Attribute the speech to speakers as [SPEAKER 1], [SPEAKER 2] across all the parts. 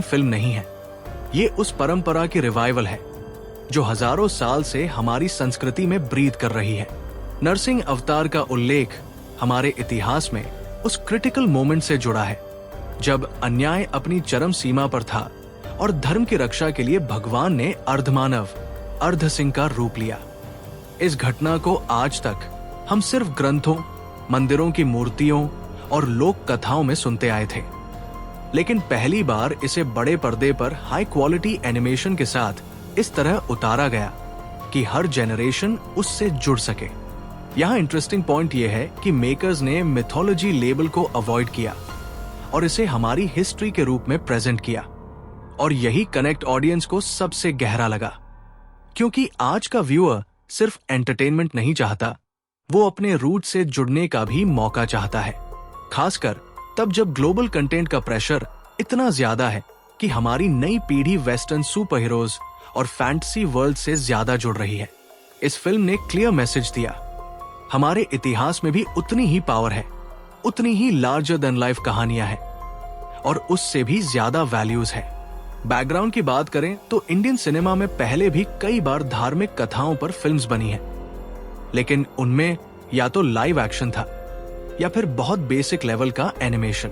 [SPEAKER 1] Film नहीं है, ये उस परंपरा की रिवाइवल है जो हजारों साल से हमारी संस्कृति में ब्रीथ कर रही है। नरसिंह अवतार का उल्लेख हमारे इतिहास में उस क्रिटिकल मोमेंट से जुड़ा है जब अन्याय अपनी चरम सीमा पर था और धर्म की रक्षा के लिए भगवान ने अर्धमानव अर्धसिंह का रूप लिया। इस घटना को आज तक हम सिर्फ ग्रंथों, मंदिरों की मूर्तियों और लोक कथाओं में सुनते आए थे, लेकिन पहली बार इसे बड़े पर्दे पर हाई क्वालिटी एनिमेशन के साथ इस तरह उतारा गया कि हर जनरेशन उससे जुड़ सके। यहाँ इंटरेस्टिंग पॉइंट यह है कि मेकर्स ने मिथोलॉजी लेबल को अवॉइड किया और इसे हमारी हिस्ट्री के रूप में प्रेजेंट किया, और यही कनेक्ट ऑडियंस को सबसे गहरा लगा, क्योंकि आज का व्यूअर सिर्फ एंटरटेनमेंट नहीं चाहता, वो अपने रूट से जुड़ने का भी मौका चाहता है, खासकर तब जब ग्लोबल कंटेंट का प्रेशर इतना ज्यादा है कि हमारी नई पीढ़ी वेस्टर्न सुपर हीरोज और फैंटेसी वर्ल्ड से ज्यादा जुड़ रही है। इस फिल्म ने क्लियर मैसेज दिया, हमारे इतिहास में भी उतनी ही पावर है, उतनी ही लार्जर देन लाइफ कहानियां हैं और उससे भी ज्यादा वैल्यूज है। बैकग्राउंड की बात करें तो इंडियन सिनेमा में पहले भी कई बार धार्मिक कथाओं पर फिल्म्स बनी हैं, लेकिन उनमें या तो लाइव एक्शन था या फिर बहुत बेसिक लेवल का एनिमेशन।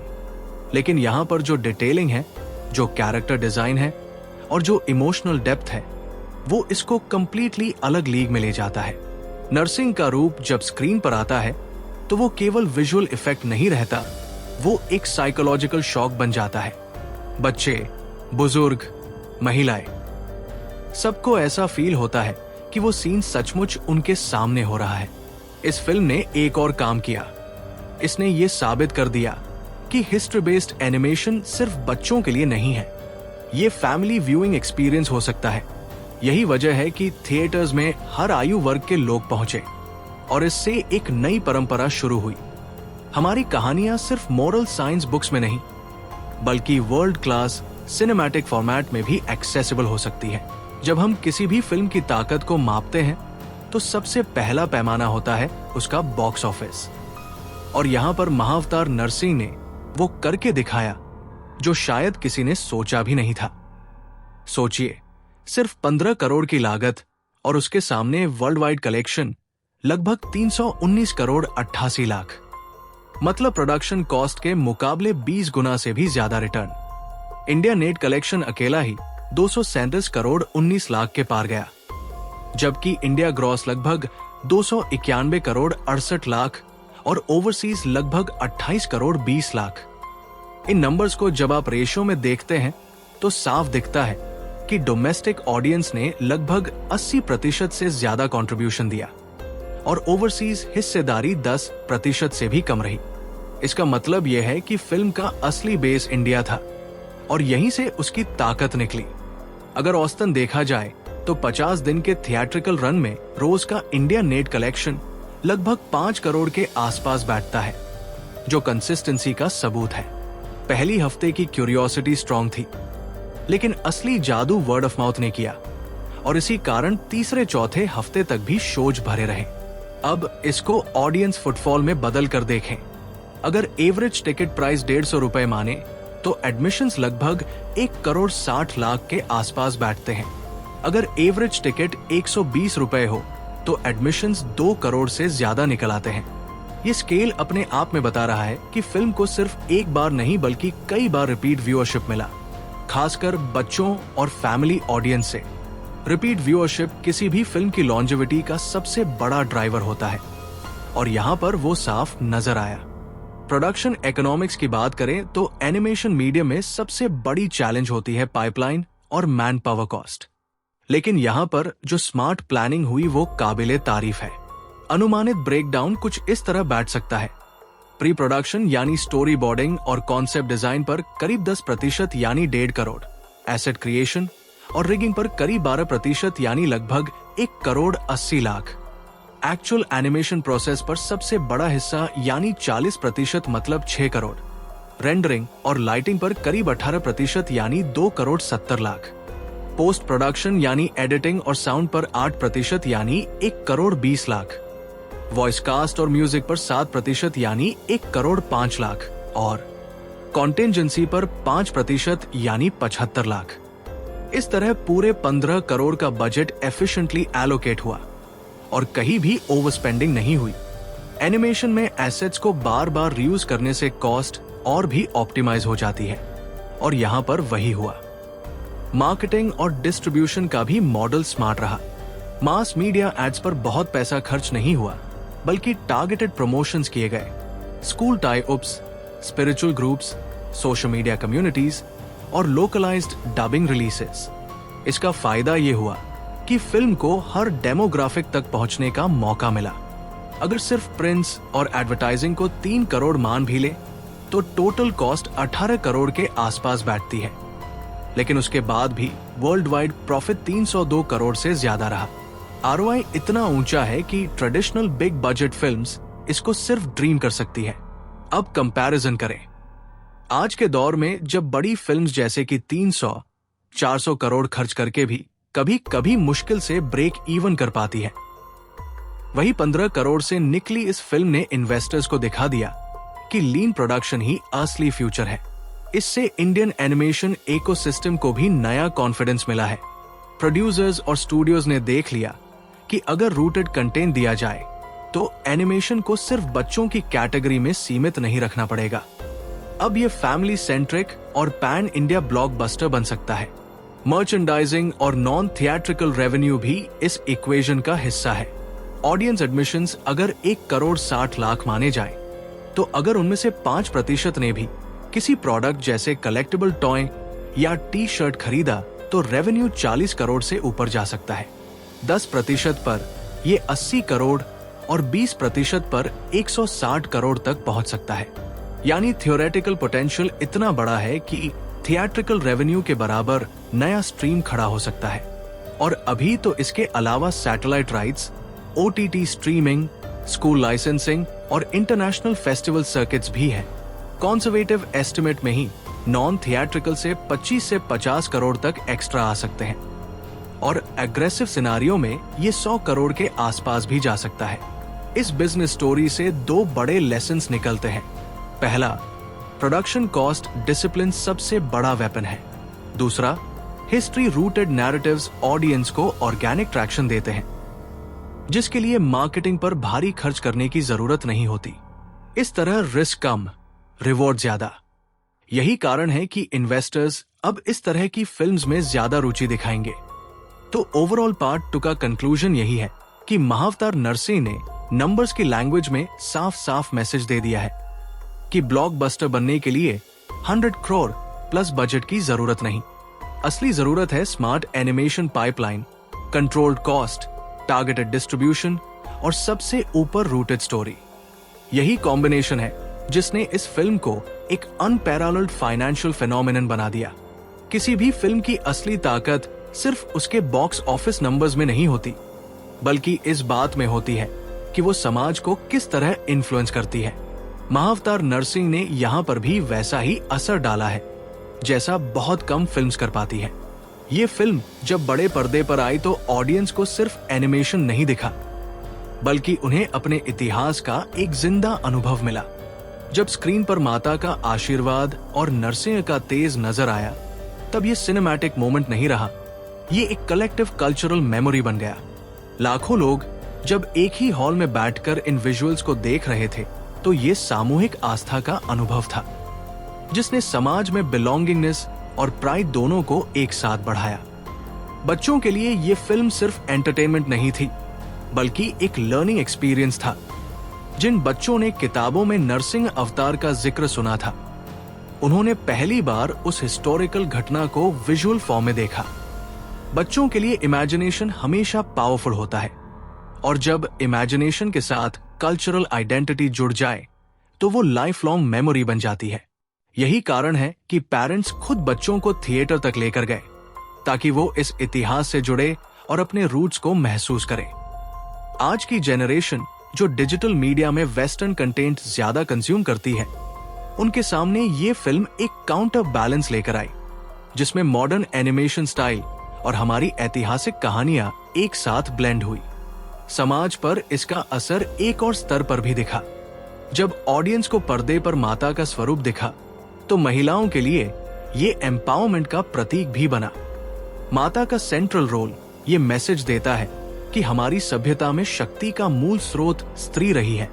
[SPEAKER 1] लेकिन यहाँ पर जो डिटेलिंग है, जो कैरेक्टर डिजाइन है और जो इमोशनल डेप्थ है, वो इसको कंप्लीटली अलग लीग में ले जाता है। नरसिंह का रूप जब स्क्रीन पर आता है तो वो केवल विजुअल इफेक्ट नहीं रहता, वो एक साइकोलॉजिकल शॉक बन जाता है। बच्चे, बुजुर्ग, महिलाएं, सबको ऐसा फील होता है कि वो सीन सचमुच उनके सामने हो रहा है। इस फिल्म ने एक और काम किया, इसने ये साबित कर दिया कि हिस्ट्री बेस्ड एनिमेशन सिर्फ बच्चों के लिए नहीं है, ये फैमिली व्यूइंग एक्सपीरियंस हो सकता है। यही वजह है कि थिएटर्स में हर आयु वर्ग के लोग पहुंचे और इससे एक नई परंपरा शुरू हुई। हमारी कहानियां सिर्फ मोरल साइंस बुक्स में नहीं, बल्कि वर्ल्ड क्लास सिनेमैटिक फॉर्मेट में भी एक्सेसिबल हो सकती है। जब हम किसी भी फिल्म की ताकत को मापते हैं तो सबसे पहला पैमाना होता है उसका बॉक्स ऑफिस, और यहाँ पर महाअवतार नरसिंह ने वो करके दिखाया जो शायद किसी ने सोचा भी नहीं था। सोचिए, सिर्फ 15 करोड़ की लागत और उसके सामने वर्ल्ड वाइड कलेक्शन लगभग 319 करोड़ 88 लाख, मतलब प्रोडक्शन कॉस्ट के मुकाबले 20 गुना से भी ज्यादा रिटर्न। इंडिया नेट कलेक्शन अकेला ही 237 करोड़ 19 लाख के पार गया, जबकि इंडिया ग्रॉस लगभग 291 करोड़ 68 लाख और ओवरसीज लगभग 28 करोड़ 20 लाख। इन नंबर्स को जब आप रेशियो में देखते हैं तो साफ दिखता है कि डोमेस्टिक ऑडियंस ने लगभग 80% से ज्यादा कंट्रीब्यूशन दिया और ओवरसीज हिस्सेदारी 10% से भी कम रही। इसका मतलब यह है कि फिल्म का असली बेस इंडिया था और यहीं से उसकी ताकत निकली। अगर औसतन देखा जाए तो 50 दिन के थिएट्रिकल रन में रोज का इंडिया नेट कलेक्शन लगभग 5 करोड़ के आसपास बैठता है, जो कंसिस्टेंसी का सबूत है। पहली हफ्ते की क्यूरियोसिटी स्ट्रॉन्ग थी, लेकिन असली जादू वर्ड ऑफ माउथ ने किया और इसी कारण तीसरे चौथे हफ्ते तक भी शोज भरे रहे। अब इसको ऑडियंस फुटफॉल में बदल कर देखें। अगर एवरेज टिकट प्राइस 150 रुपए माने तो एडमिशंस लगभग 1 करोड़ 60 लाख के आसपास बैठते हैं। अगर एवरेज टिकट 120 रुपए हो तो एडमिशंस 2 करोड़ से ज्यादा निकल आते हैं। ये स्केल अपने आप में बता रहा है कि फिल्म को सिर्फ एक बार नहीं बल्कि कई बार रिपीट व्यूअरशिप मिला, खासकर बच्चों और फैमिली ऑडियंस से। रिपीट व्यूअरशिप किसी भी फिल्म की लॉन्जेविटी का सबसे बड़ा ड्राइवर होता है और यहाँ पर वो साफ नजर आया। प्रोडक्शन इकोनॉमिक्स की बात करें तो एनिमेशन मीडियम में सबसे बड़ी चैलेंज होती है पाइपलाइन और मैन पावर कॉस्ट, लेकिन यहाँ पर जो स्मार्ट प्लानिंग हुई वो काबिले तारीफ है। अनुमानित ब्रेकडाउन कुछ इस तरह बैठ सकता है। प्री प्रोडक्शन यानी स्टोरी बोर्डिंग और कॉन्सेप्ट डिजाइन पर करीब 10% यानी 1.5 करोड़, एसेट क्रिएशन और रिगिंग पर करीब 12% यानी लगभग 1 crore 80 lakh, actual animation process पर सबसे बड़ा हिस्सा यानी 40% मतलब 6 करोड़, रेंडरिंग और लाइटिंग पर करीब 18% यानी 2 करोड़ 70 लाख, पोस्ट प्रोडक्शन यानी एडिटिंग और साउंड पर 8% यानी 1 करोड़ 20 लाख, वॉइस कास्ट और म्यूजिक पर 7% यानी 1 करोड़ 5 लाख, और कॉन्टेंजेंसी पर 5% यानी 75 लाख। इस तरह पूरे 15 करोड़ का बजट एफिशिएंटली एलोकेट हुआ और कहीं भी ओवर स्पेंडिंग नहीं हुई। एनिमेशन में एसेट्स को बार बार रीयूज करने से कॉस्ट और भी ऑप्टिमाइज हो जाती है और यहां पर वही हुआ। मार्केटिंग और डिस्ट्रीब्यूशन का भी मॉडल स्मार्ट रहा। मास मीडिया एड्स पर बहुत पैसा खर्च नहीं हुआ, बल्कि टारगेटेड प्रमोशंस किए गए। School tie ups, spiritual groups, social media communities और लोकलाइज्ड डबिंग रिलीजेस। इसका फायदा ये हुआ कि फिल्म को हर डेमोग्राफिक तक पहुंचने का मौका मिला। अगर सिर्फ प्रिंट्स और एडवर्टाइजिंग को 3 करोड़ मान भी ले तो टोटल कॉस्ट 18 करोड़ के आसपास बैठती है। लेकिन उसके बाद भी वर्ल्ड वाइड प्रॉफिट 302 करोड़ से ज्यादा रहा। आरओआई इतना ऊंचा है कि ट्रेडिशनल बिग बजट फिल्म्स इसको सिर्फ ड्रीम कर सकती है। अब कंपैरिजन करें। आज के दौर में जब बड़ी फिल्म्स जैसे कि 300-400 करोड़ खर्च करके भी कभी कभी मुश्किल से ब्रेक इवन कर पाती है, वही 15 करोड़ से निकली इस फिल्म ने इन्वेस्टर्स को दिखा दिया कि लीन प्रोडक्शन ही असली फ्यूचर है। इससे इंडियन एनिमेशन इकोसिस्टम को भी नया कॉन्फिडेंस मिला है। प्रोड्यूसर्स और स्टूडियोज ने देख लिया कि अगर रूटेड कंटेंट दिया जाए तो एनिमेशन को सिर्फ बच्चों की कैटेगरी में सीमित नहीं रखना पड़ेगा। अब ये फैमिली सेंट्रिक और पैन इंडिया ब्लॉकबस्टर बन सकता है। मर्चेंडाइजिंग और नॉन थिएट्रिकल रेवेन्यू भी इस इक्वेशन का हिस्सा है। ऑडियंस एडमिशंस अगर 1 करोड़ 60 लाख माने जाए तो अगर उनमें से 5% ने भी किसी प्रोडक्ट जैसे कलेक्टिबल टॉय या टी शर्ट खरीदा तो रेवेन्यू 40 करोड़ से ऊपर जा सकता है। 10% पर यह 80 करोड़ और 20% पर 160 करोड़ तक पहुंच सकता है। यानी थियोरेटिकल पोटेंशियल इतना बड़ा है कि थिएट्रिकल रेवेन्यू के बराबर नया स्ट्रीम खड़ा हो सकता है। और अभी तो इसके अलावा satellite rights, OTT streaming, school licensing और इंटरनेशनल फेस्टिवल सर्किट्स भी हैं। कंजर्वेटिव एस्टिमेट में ही नॉन थिएट्रिकल से 25 से 50 करोड़ तक एक्स्ट्रा आ सकते हैं और एग्रेसिव सिनारियो में ये 100 करोड़ के आसपास भी जा सकता है। इस बिजनेस स्टोरी से 2 बड़े लेसन्स निकलते हैं। पहला, प्रोडक्शन कॉस्ट डिसिप्लिन सबसे बड़ा वेपन है। दूसरा, हिस्ट्री रूटेड नैरेटिव्स ऑडियंस को ऑर्गेनिक ट्रैक्शन देते हैं, जिसके लिए मार्केटिंग पर भारी खर्च करने की जरूरत नहीं होती। इस तरह रिस्क कम, रिवॉर्ड ज्यादा। यही कारण है कि इन्वेस्टर्स अब इस तरह की फिल्म्स में ज्यादा रुचि दिखाएंगे। तो ओवरऑल पार्ट 2 का कंक्लूजन यही है कि महाअवतार नरसिंह ने नंबर्स की लैंग्वेज में साफ साफ मैसेज दे दिया है कि ब्लॉकबस्टर बनने के लिए 100 करोड़ प्लस बजट की जरूरत नहीं। असली जरूरत है smart animation pipeline, controlled cost, targeted distribution और सबसे ऊपर रूटेड स्टोरी। यही कॉम्बिनेशन है जिसने इस फिल्म को एक अनपैरेलल्ड फाइनेंशियल फिनोमिनन बना दिया। किसी भी फिल्म की असली ताकत सिर्फ उसके बॉक्स ऑफिस नंबर्स में नहीं होती, बल्कि इस बात में होती है कि वो समाज को किस तरह इन्फ्लुएंस करती है। महाअवतार नरसिंह ने यहाँ पर भी वैसा ही असर डाला है जैसा बहुत कम फिल्म्स कर पाती है। ये फिल्म जब बड़े पर्दे पर आई तो ऑडियंस को सिर्फ एनिमेशन नहीं दिखा, बल्कि उन्हें अपने इतिहास का एक जिंदा अनुभव मिला। जब स्क्रीन पर माता का आशीर्वाद और नरसिंह का तेज नजर आया, तब ये सिनेमैटिक मोमेंट नहीं रहा, ये एक कलेक्टिव कल्चरल मेमोरी बन गया। लाखों लोग जब एक ही हॉल में बैठकर इन विजुअल्स को देख रहे थे तो ये सामूहिक आस्था का अनुभव था, जिसने समाज में बिलोंगिंगनेस और प्राइड दोनों को एक साथ बढ़ाया। बच्चों के लिए ये फिल्म सिर्फ एंटरटेनमेंट नहीं थी, बल्कि एक लर्निंग एक्सपीरियंस था। जिन बच्चों ने किताबों में नरसिंह अवतार का जिक्र सुना था, उन्होंने पहली बार उस हिस्टोरिकल घटना को विजुअल फॉर्म में देखा। बच्चों के लिए इमेजिनेशन हमेशा पावरफुल होता है, और जब इमेजिनेशन के साथ कल्चरल आइडेंटिटी जुड़ जाए तो वो लाइफ लॉन्ग मेमोरी बन जाती है। यही कारण है कि पेरेंट्स खुद बच्चों को थिएटर तक लेकर गए ताकि वो इस इतिहास से जुड़े और अपने रूट्स को महसूस करें। आज की जनरेशन जो डिजिटल मीडिया में वेस्टर्न कंटेंट ज्यादा कंज्यूम करती है, उनके सामने ये फिल्म एक काउंटर बैलेंस लेकर आई, जिसमें मॉडर्न एनिमेशन स्टाइल और हमारी ऐतिहासिक कहानियां एक साथ ब्लेंड हुई। समाज पर इसका असर एक और स्तर पर भी दिखा। जब ऑडियंस को पर्दे पर माता का स्वरूप दिखा तो महिलाओं के लिए ये एम्पावरमेंट का प्रतीक भी बना। माता का सेंट्रल रोल ये मैसेज देता है कि हमारी सभ्यता में शक्ति का मूल स्रोत स्त्री रही है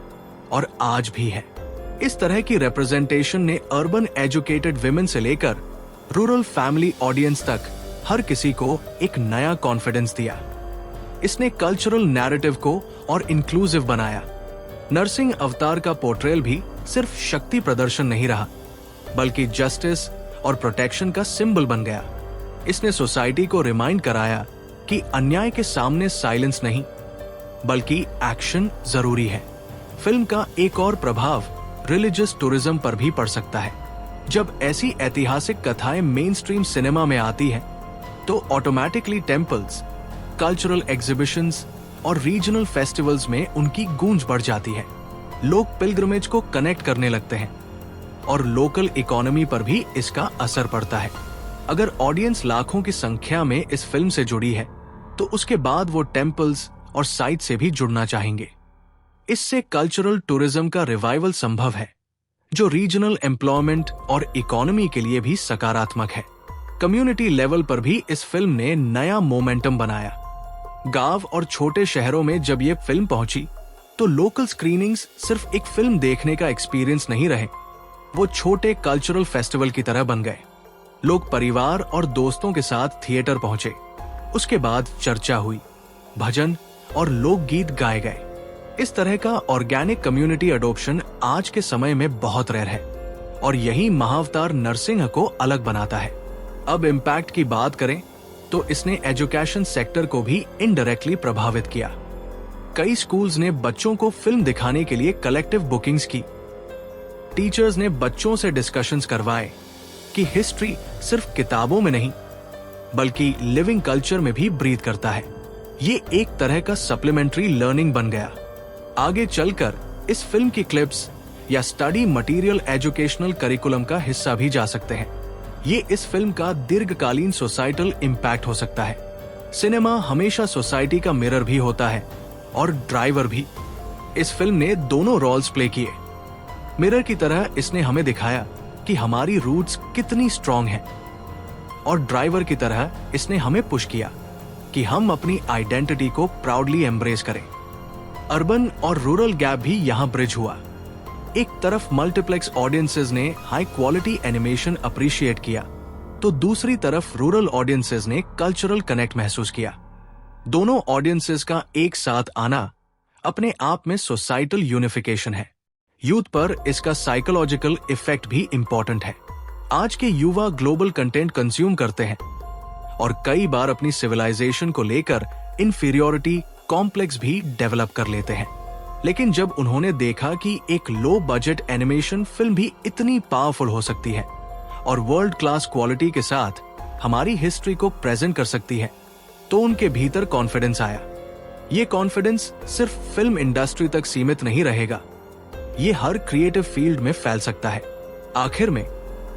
[SPEAKER 1] और आज भी है। इस तरह की रिप्रेजेंटेशन ने अर्बन एजुकेटेड विमेन से लेकर रूरल फैमिली ऑडियंस तक हर किसी को एक नया कॉन्फिडेंस दिया। इसने कल्चरल नैरेटिव को और इंक्लूसिव बनाया। नरसिंह अवतार का पोर्ट्रेयल भी सिर्फ शक्ति प्रदर्शन नहीं रहा, बल्कि जस्टिस और प्रोटेक्शन का सिंबल बन गया। इसने सोसाइटी को रिमाइंड कराया कि अन्याय के सामने साइलेंस नहीं, बल्कि एक्शन जरूरी है। फिल्म का एक और प्रभाव रिलीजियस टूरिज्म पर भी पड़ सकता है। जब ऐसी ऐतिहासिक कथाएं मेन स्ट्रीम सिनेमा में आती हैं, तो ऑटोमेटिकली टेम्पल्स, कल्चरल एग्जीबिशंस और रीजनल फेस्टिवल्स में उनकी गूंज बढ़ जाती है। लोग पिलग्रिमेज को कनेक्ट करने लगते हैं और लोकल इकोनॉमी पर भी इसका असर पड़ता है। अगर ऑडियंस लाखों की संख्या में इस फिल्म से जुड़ी है, तो उसके बाद वो टेम्पल्स और साइट से भी जुड़ना चाहेंगे। इससे कल्चरल टूरिज्म का रिवाइवल संभव है, जो रीजनल एम्प्लॉयमेंट और इकोनॉमी के लिए भी सकारात्मक है। कम्युनिटी लेवल पर भी इस फिल्म ने नया मोमेंटम बनाया। गांव और छोटे शहरों में जब ये फिल्म पहुंची, तो लोकल स्क्रीनिंग्स सिर्फ एक फिल्म देखने का एक्सपीरियंस नहीं रहे, वो छोटे कल्चरल फेस्टिवल की तरह बन गए। लोग परिवार और दोस्तों के साथ थिएटर पहुंचे। उसके बाद चर्चा हुई, भजन और लोकगीत गाए गए। इस तरह का ऑर्गेनिक कम्युनिटी अडॉप्शन आज के समय में बहुत रेयर है, और यही महाअवतार नरसिंह को अलग बनाता है। अब इम्पैक्ट की बात करें तो इसने एजुकेशन सेक्टर को भी इनडायरेक्टली प्रभावित किया। कई स्कूल्स ने बच्चों को फिल्म दिखाने के लिए कलेक्टिव बुकिंग्स की। टीचर्स ने बच्चों से डिस्कशंस करवाए कि हिस्ट्री सिर्फ किताबों में नहीं, बल्कि लिविंग कल्चर में भी ब्रीथ करता है। ये एक तरह का सप्लीमेंट्री लर्निंग बन गया। आगे चलकर इस फिल्म की क्लिप्स या स्टडी मटेरियल एजुकेशनल करिकुलम का हिस्सा भी जा सकते हैं। ये इस फिल्म का दीर्घकालीन सोसाइटल इम्पैक्ट हो सकता है। सिनेमा हमेशा सोसाइटी का मिरर भी होता है और ड्राइवर भी। इस फिल्म ने दोनों रोल्स प्ले किए। मिरर की तरह इसने हमें दिखाया कि हमारी रूट्स कितनी स्ट्रॉन्ग हैं, और ड्राइवर की तरह इसने हमें पुश किया कि हम अपनी आइडेंटिटी को प्राउडली एम्ब्रेस करें। अर्बन और रूरल गैप भी यहां ब्रिज हुआ। एक तरफ मल्टीप्लेक्स ऑडियंसेस ने हाई क्वालिटी एनिमेशन अप्रिशिएट किया, तो दूसरी तरफ रूरल ऑडियंसेस ने कल्चरल कनेक्ट महसूस किया। दोनों ऑडियंसेस का एक साथ आना अपने आप में सोसाइटल यूनिफिकेशन है। यूथ पर इसका साइकोलॉजिकल इफेक्ट भी इंपॉर्टेंट है। आज के युवा ग्लोबल कंटेंट कंज्यूम करते हैं और कई बार अपनी सिविलाइजेशन को लेकर इंफीरियोरिटी कॉम्प्लेक्स भी डेवलप कर लेते हैं। लेकिन जब उन्होंने देखा कि एक लो बजट एनिमेशन फिल्म भी इतनी पावरफुल हो सकती है और वर्ल्ड क्लास क्वालिटी के साथ हमारी हिस्ट्री को प्रेजेंट कर सकती है, तो उनके भीतर कॉन्फिडेंस आया। ये कॉन्फिडेंस सिर्फ फिल्म इंडस्ट्री तक सीमित नहीं रहेगा, ये हर क्रिएटिव फील्ड में फैल सकता है। आखिर में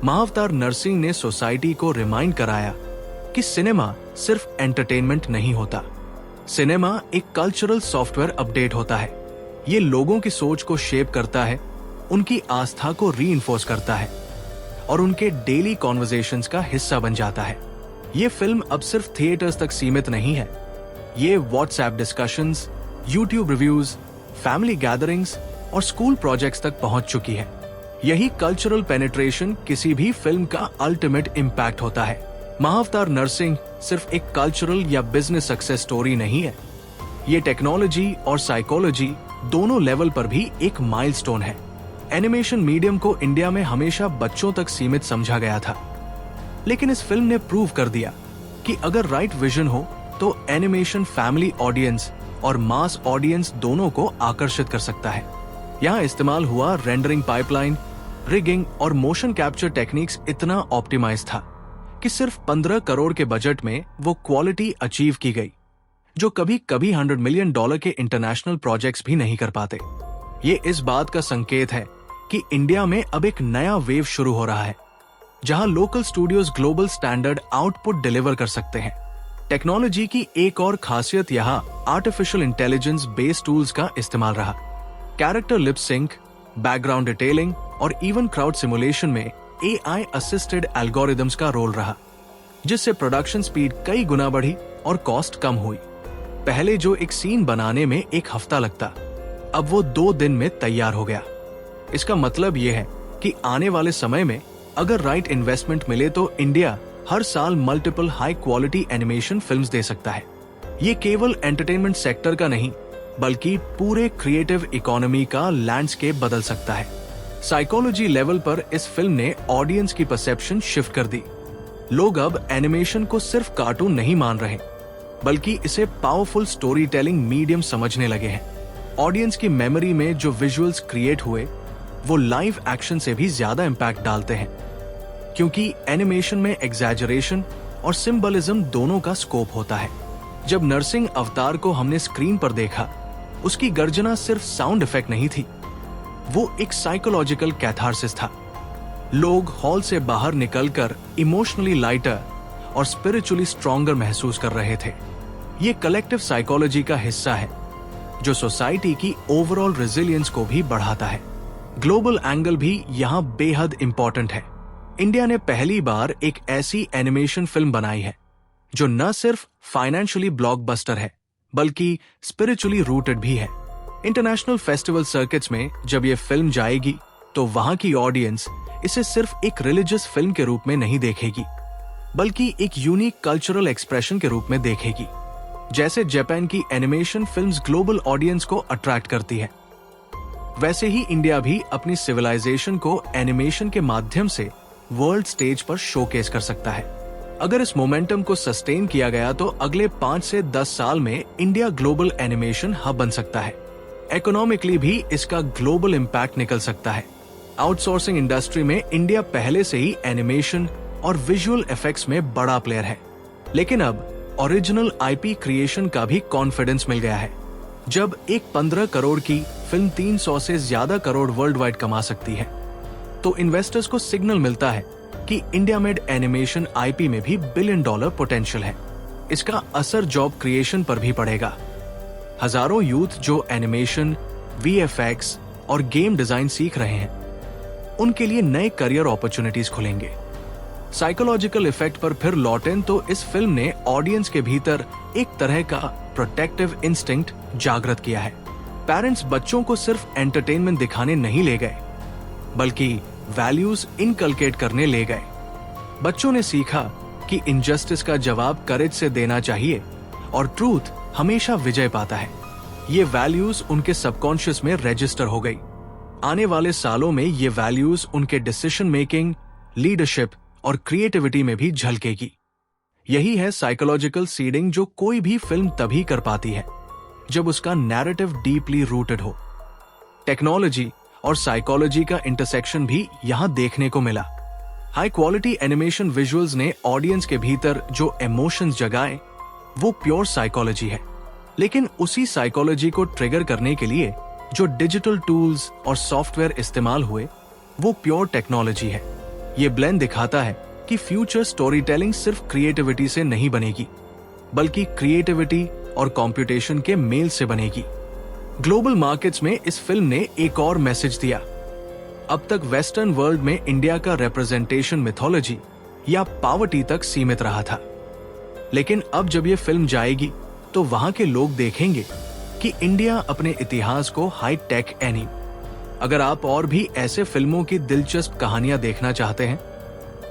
[SPEAKER 1] महाअवतार नरसिंह ने सोसाइटी को रिमाइंड कराया कि सिनेमा सिर्फ एंटरटेनमेंट नहीं होता। सिनेमा एक कल्चरल सॉफ्टवेयर अपडेट होता है। ये लोगों की सोच को शेप करता है, उनकी आस्था को रीइंफोर्स करता है और उनके डेली कॉन्वर्सेशंस का हिस्सा बन जाता है। ये फिल्म अब सिर्फ थिएटर्स तक सीमित नहीं है, ये WhatsApp discussions, YouTube reviews, family gatherings और स्कूल प्रोजेक्ट्स तक पहुंच चुकी है। यही कल्चरल पेनिट्रेशन किसी भी फिल्म का अल्टीमेट इम्पैक्ट होता है। महाअवतार नरसिंह सिर्फ एक कल्चरल या बिजनेस सक्सेस स्टोरी नहीं है, ये टेक्नोलॉजी और साइकोलॉजी दोनों लेवल पर भी एक माइलस्टोन है। एनिमेशन मीडियम को इंडिया में हमेशा बच्चों तक सीमित समझा गया था, लेकिन इस फिल्म ने प्रूव कर दिया कि अगर राइट विजन हो तो एनिमेशन फैमिली ऑडियंस और मास ऑडियंस दोनों को आकर्षित कर सकता है। यहाँ इस्तेमाल हुआ रेंडरिंग पाइपलाइन, रिगिंग और मोशन कैप्चर टेक्निक्स इतना ऑप्टिमाइज था कि सिर्फ 15 करोड़ के बजट में वो क्वालिटी अचीव की गई, जो कभी कभी $100 मिलियन के इंटरनेशनल प्रोजेक्ट्स भी नहीं कर पाते। ये इस बात का संकेत है कि इंडिया में अब एक नया वेव शुरू हो रहा है, जहां local studios global standard output deliver कर सकते हैं। टेक्नोलॉजी की एक और खासियत यहाँ आर्टिफिशियल इंटेलिजेंस बेस्ड टूल्स का इस्तेमाल रहा। Character lip sync, background detailing और इवन क्राउड सिमुलेशन में AI असिस्टेड एल्गोरिदम्स का रोल रहा, जिससे प्रोडक्शन स्पीड कई गुना बढ़ी और कॉस्ट कम हुई। पहले जो एक सीन बनाने में 1 हफ्ता लगता, अब वो 2 दिन में तैयार हो गया। इसका मतलब ये है कि आने वाले समय में अगर राइट इन्वेस्टमेंट मिले तो इंडिया हर साल multiple high quality animation films दे सकता है। ये केवल एंटरटेनमेंट सेक्टर का नहीं, बल्कि पूरे क्रिएटिव इकोनॉमी का लैंडस्केप बदल सकता है। साइकोलॉजी लेवल पर इस फिल्म ने ऑडियंस की परसेप्शन शिफ्ट कर दी। लोग अब एनिमेशन को सिर्फ कार्टून नहीं मान रहे, बल्कि इसे पावरफुल स्टोरी टेलिंग मीडियम समझने लगे हैं। ऑडियंस की मेमोरी में जो विजुअल्स क्रिएट हुए वो लाइव एक्शन से भी ज्यादा इम्पैक्ट डालते हैं, क्योंकि एनिमेशन में एग्जैजरेशन और सिंबलिज्म दोनों का स्कोप होता है। जब नरसिंह अवतार को हमने स्क्रीन पर देखा, उसकी गर्जना सिर्फ साउंड इफेक्ट नहीं थी, वो एक साइकोलॉजिकल कैथारसिस था। लोग हॉल से बाहर निकलकर इमोशनली लाइटर और स्पिरिचुअली स्ट्रॉन्गर महसूस कर रहे थे। ये कलेक्टिव साइकोलॉजी का हिस्सा है जो सोसाइटी की ओवरऑल रेजिलियंस को भी बढ़ाता है। ग्लोबल एंगल भी यहाँ बेहद इंपॉर्टेंट है। इंडिया ने पहली बार एक ऐसी एनिमेशन फिल्म बनाई है जो न सिर्फ फाइनेंशियली ब्लॉकबस्टर है, बल्कि स्पिरिचुअली रूटेड भी है। इंटरनेशनल फेस्टिवल सर्किट्स में जब ये फिल्म जाएगी तो वहां की ऑडियंस इसे सिर्फ एक रिलीजियस फिल्म के रूप में नहीं देखेगी, बल्कि एक यूनिक कल्चरल एक्सप्रेशन के रूप में देखेगी। जैसे जापान की एनिमेशन फिल्म्स ग्लोबल ऑडियंस को अट्रैक्ट करती है, वैसे ही इंडिया भी अपनी सिविलाइजेशन को एनिमेशन के माध्यम से वर्ल्ड स्टेज पर शोकेस कर सकता है। अगर इस मोमेंटम को सस्टेन किया गया तो अगले 5 से 10 साल में इंडिया ग्लोबल एनिमेशन हब बन सकता है। इकोनॉमिकली भी इसका ग्लोबल इम्पैक्ट निकल सकता है। आउटसोर्सिंग इंडस्ट्री में इंडिया पहले से ही एनिमेशन और विजुअल इफेक्ट्स में बड़ा प्लेयर है, लेकिन अब ओरिजिनल IP क्रिएशन का भी कॉन्फिडेंस मिल गया है। जब एक 15 करोड़ की फिल्म 300 से ज्यादा करोड़ वर्ल्ड वाइड कमा सकती है, तो इन्वेस्टर्स को सिग्नल मिलता है कि इंडिया मेड एनिमेशन IP में भी $1 बिलियन पोटेंशियल है। इसका असर जॉब क्रिएशन पर भी पड़ेगा। हजारों यूथ जो एनिमेशन, VFX और गेम डिजाइन सीख रहे हैं, उनके लिए नए करियर अपॉर्चुनिटीज खुलेंगे। साइकोलॉजिकल इफेक्ट पर फिर लौटें तो इस फिल्म ने ऑडियंस के भीतर एक तरह का प्रोटेक्टिव इंस्टिंक्ट जागृत किया है। पेरेंट्स बच्चों को सिर्फ एंटरटेनमेंट दिखाने नहीं ले गए, बल्कि वैल्यूज इनकलकेट करने ले गए। बच्चों ने सीखा कि इनजस्टिस का जवाब करेज से देना चाहिए और ट्रूथ हमेशा विजय पाता है। ये वैल्यूज उनके सबकॉन्शियस में रजिस्टर हो गई। आने वाले सालों में ये वैल्यूज उनके डिसीजन मेकिंग, लीडरशिप और क्रिएटिविटी में भी झलकेगी। यही है साइकोलॉजिकल सीडिंग, जो कोई भी फिल्म तभी कर पाती है जब उसका नैरेटिव डीपली रूटेड हो। टेक्नोलॉजी और साइकोलॉजी का इंटरसेक्शन भी यहां देखने को मिला। हाई क्वालिटी एनिमेशन विजुअल्स ने ऑडियंस के भीतर जो इमोशंस जगाए वो प्योर साइकोलॉजी है, लेकिन उसी साइकोलॉजी को ट्रिगर करने के लिए जो डिजिटल टूल्स और सॉफ्टवेयर इस्तेमाल हुए वो प्योर टेक्नोलॉजी है। ये ब्लेंड दिखाता है कि फ्यूचर स्टोरी टेलिंग सिर्फ क्रिएटिविटी से नहीं बनेगी, बल्कि क्रिएटिविटी और कंप्यूटेशन के मेल से बनेगी। ग्लोबल मार्केट्स में इस फिल्म ने एक और मैसेज दिया। अब तक वेस्टर्न वर्ल्ड में इंडिया का रिप्रेजेंटेशन मिथोलॉजी या पावर्टी तक सीमित रहा था, लेकिन अब जब ये फिल्म जाएगी तो वहां के लोग देखेंगे कि इंडिया अपने इतिहास को हाई टेक एनी। अगर आप और भी ऐसे फिल्मों की दिलचस्प कहानियां देखना चाहते हैं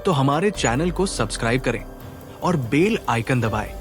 [SPEAKER 1] तो हमारे चैनल को सब्सक्राइब करें और बेल आइकन दबाएं।